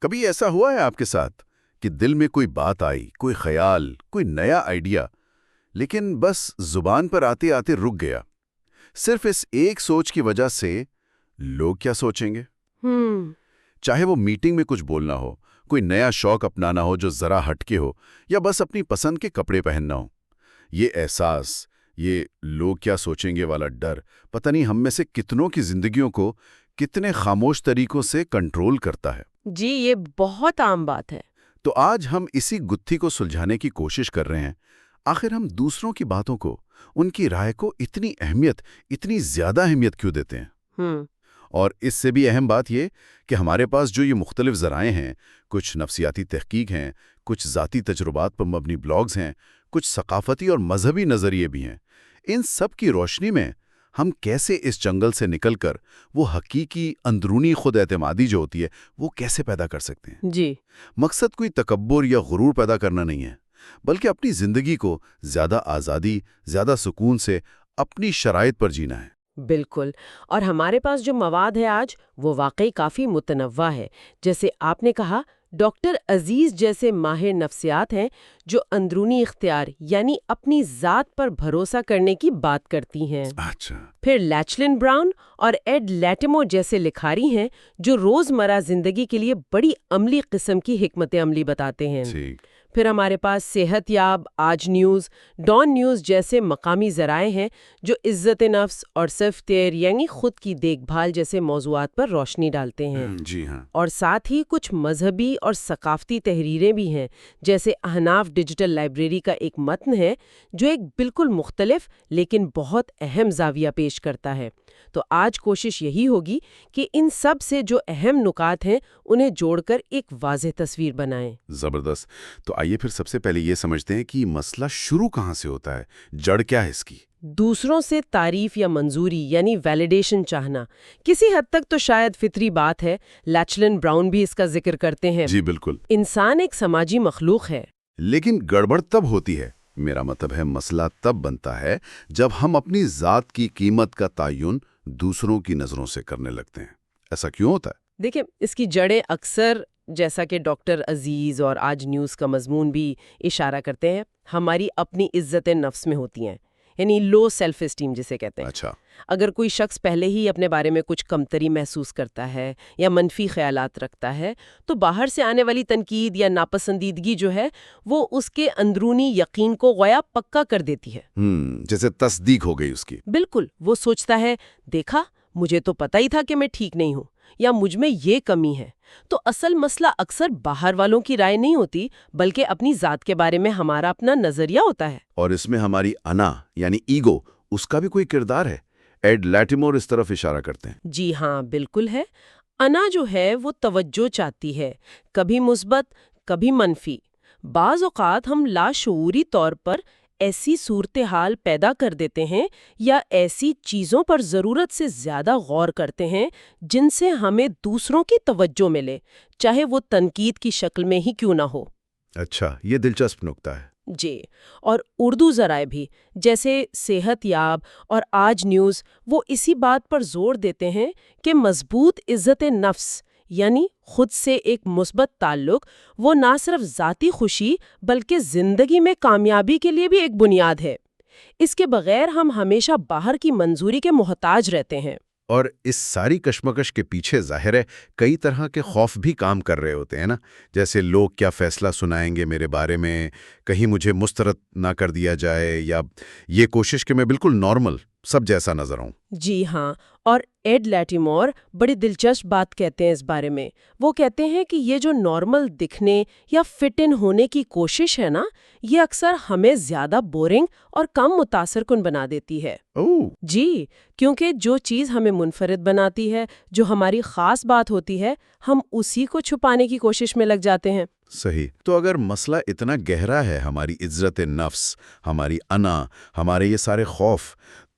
کبھی ایسا ہوا ہے آپ کے ساتھ کہ دل میں کوئی بات آئی، کوئی خیال، کوئی نیا آئیڈیا، لیکن بس زبان پر آتے آتے رک گیا، صرف اس ایک سوچ کی وجہ سے لوگ کیا سوچیں گے؟ چاہے وہ میٹنگ میں کچھ بولنا ہو، کوئی نیا شوق اپنانا ہو جو ذرا ہٹ کے ہو، یا بس اپنی پسند کے کپڑے پہننا ہو، یہ احساس، یہ لوگ کیا سوچیں گے والا ڈر، پتہ نہیں ہم میں سے کتنوں کی زندگیوں کو کتنے خاموش طریقوں سے کنٹرول کرتا ہے۔ جی، یہ بہت عام بات ہے۔ تو آج ہم اسی گتھی کو سلجھانے کی کوشش کر رہے ہیں۔ آخر ہم دوسروں کی باتوں کو، ان کی رائے کو اتنی زیادہ اہمیت کیوں دیتے ہیں؟ اور اس سے بھی اہم بات یہ کہ ہمارے پاس جو یہ مختلف ذرائع ہیں، کچھ نفسیاتی تحقیق ہیں، کچھ ذاتی تجربات پر مبنی بلاگز ہیں، کچھ ثقافتی اور مذہبی نظریے بھی ہیں، ان سب کی روشنی میں ہم کیسے اس جنگل سے نکل کر وہ حقیقی اندرونی خود اعتمادی جو ہوتی ہے وہ کیسے پیدا کر سکتے ہیں؟ جی، مقصد کوئی تکبر یا غرور پیدا کرنا نہیں ہے، بلکہ اپنی زندگی کو زیادہ آزادی، زیادہ سکون سے اپنی شرائط پر جینا ہے۔ بالکل۔ اور ہمارے پاس جو مواد ہے آج وہ واقعی کافی متنوع ہے۔ جیسے آپ نے کہا، ڈاکٹر عزیز جیسے ماہر نفسیات ہیں جو اندرونی اختیار یعنی اپنی ذات پر بھروسہ کرنے کی بات کرتی ہیں۔ اچھا۔ پھر لیچلن براؤن اور ایڈ لیٹیمور جیسے لکھاری ہیں جو روزمرہ زندگی کے لیے بڑی عملی قسم کی حکمت عملی بتاتے ہیں۔ پھر ہمارے پاس صحت یاب، آج نیوز، ڈان نیوز جیسے مقامی ذرائع ہیں جو عزت نفس اور سیلف کیئر یعنی خود کی دیکھ بھال جیسے موضوعات پر روشنی ڈالتے ہیں۔ جی ہاں۔ اور ساتھ ہی کچھ مذہبی اور ثقافتی تحریریں بھی ہیں، جیسے احناف ڈیجیٹل لائبریری کا ایک متن ہے جو ایک بالکل مختلف لیکن بہت اہم زاویہ پیش کرتا ہے۔ تو آج کوشش یہی ہوگی کہ ان سب سے جو اہم نکات ہیں انہیں جوڑ کر ایک واضح تصویر بنائیں۔ زبردست۔ تو آئیے پھر سب سے پہلے یہ سمجھتے ہیں کہ مسئلہ شروع کہاں سے ہوتا ہے، جڑ کیا ہے اس کی؟ دوسروں سے تعریف یا منظوری یعنی ویلیڈیشن چاہنا کسی حد تک تو شاید فطری بات ہے۔ لیچلن براؤن بھی اس کا ذکر کرتے ہیں۔ جی بالکل۔ انسان ایک سماجی مخلوق ہے۔ لیکن گڑبڑ تب ہوتی ہے، میرا مطلب ہے مسئلہ تب بنتا ہے جب ہم اپنی ذات کی قیمت کا تعین دوسروں کی نظروں سے کرنے لگتے ہیں۔ ایسا کیوں ہوتا ہے؟ دیکھیں، اس کی جڑیں اکثر، جیسا کہ ڈاکٹر عزیز اور آج نیوز کا مضمون بھی اشارہ کرتے ہیں، ہماری اپنی عزت نفس میں ہوتی ہیں، یعنی لو سیلف اسٹیم جسے کہتے ہیں۔ اچھا۔ اگر کوئی شخص پہلے ہی اپنے بارے میں کچھ کمتری محسوس کرتا ہے یا منفی خیالات رکھتا ہے تو باہر سے آنے والی تنقید یا ناپسندیدگی جو ہے وہ اس کے اندرونی یقین کو گویا پکا کر دیتی ہے۔ جیسے تصدیق ہو گئی اس کی۔ بالکل۔ وہ سوچتا ہے، دیکھا، مجھے تو پتہ ہی تھا کہ میں ٹھیک نہیں ہوں یا مجھ میں یہ کمی ہے۔ تو اصل مسئلہ اکثر باہر والوں کی رائے نہیں ہوتی بلکہ اپنی ذات کے بارے میں ہمارا اپنا نظریہ ہوتا ہے۔ اور اس میں ہماری انا یعنی ایگو، اس کا بھی کوئی کردار ہے؟ ایڈ لیٹیمور اس طرف اشارہ کرتے ہیں۔ جی ہاں، بالکل ہے۔ انا جو ہے وہ توجہ چاہتی ہے، کبھی مثبت کبھی منفی۔ بعض اوقات ہم لاشعوری طور پر ایسی صورتحال پیدا کر دیتے ہیں یا ایسی چیزوں پر ضرورت سے زیادہ غور کرتے ہیں جن سے ہمیں دوسروں کی توجہ ملے، چاہے وہ تنقید کی شکل میں ہی کیوں نہ ہو۔ اچھا، یہ دلچسپ نکتہ ہے۔ جی، اور اردو ذرائع بھی جیسے صحت یاب اور آج نیوز وہ اسی بات پر زور دیتے ہیں کہ مضبوط عزت نفس یعنی خود سے ایک مثبت تعلق وہ نہ صرف ذاتی خوشی بلکہ زندگی میں کامیابی کے لیے بھی ایک بنیاد ہے۔ اس کے بغیر ہم ہمیشہ باہر کی منظوری کے محتاج رہتے ہیں۔ اور اس ساری کشمکش کے پیچھے ظاہر ہے کئی طرح کے خوف بھی کام کر رہے ہوتے ہیں نا، جیسے لوگ کیا فیصلہ سنائیں گے میرے بارے میں، کہیں مجھے مسترد نہ کر دیا جائے، یا یہ کوشش کہ میں بالکل نارمل سب جیسا نظر آؤں۔ جی ہاں، اور ایڈ لیٹیمور بڑی دلچسپ بات کہتے ہیں اس بارے میں۔ وہ کہتے ہیں کہ یہ جو نارمل دکھنے یا فٹ ان ہونے کی کوشش ہے نا، یہ اکثر ہمیں زیادہ بورنگ اور کم متاثر کن بنا دیتی ہے۔ جی، کیونکہ جو چیز ہمیں منفرد بناتی ہے، جو ہماری خاص بات ہوتی ہے، ہم اسی کو چھپانے کی کوشش میں لگ جاتے ہیں۔ صحیح۔ تو اگر مسئلہ اتنا گہرا ہے، ہماری عزت نفس، ہماری انا، ہمارے یہ سارے خوف،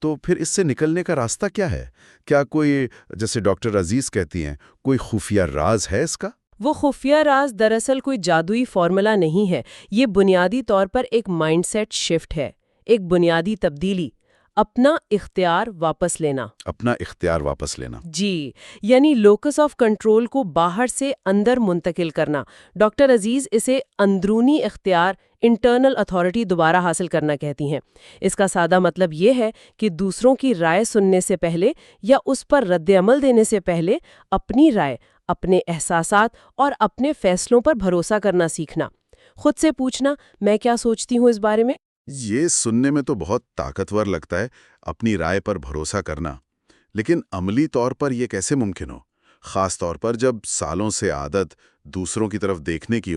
تو پھر اس سے نکلنے کا راستہ کیا ہے؟ کیا کوئی، جیسے ڈاکٹر عزیز کہتی ہیں، کوئی خفیہ راز ہے اس کا؟ وہ خفیہ راز دراصل کوئی جادوئی فارمولا نہیں ہے، یہ بنیادی طور پر ایک مائنڈ سیٹ شفٹ ہے، ایک بنیادی تبدیلی۔ اپنا اختیار واپس لینا۔ اپنا اختیار واپس لینا۔ جی، یعنی لوکس آف کنٹرول کو باہر سے اندر منتقل کرنا۔ ڈاکٹر عزیز اسے اندرونی اختیار، انٹرنل اتھارٹی دوبارہ حاصل کرنا کہتی ہیں۔ اس کا سادہ مطلب یہ ہے کہ دوسروں کی رائے سننے سے پہلے یا اس پر رد عمل دینے سے پہلے اپنی رائے، اپنے احساسات اور اپنے فیصلوں پر بھروسہ کرنا سیکھنا۔ خود سے پوچھنا، میں کیا سوچتی ہوں اس بارے میں؟ یہ سننے میں تو بہت طاقتور لگتا ہے، اپنی رائے پر بھروسہ کرنا، لیکن عملی طور پر یہ کیسے ممکن ہو؟ خاص طور پر جب سالوں سے عادت دوسروں کی طرف دیکھنے کی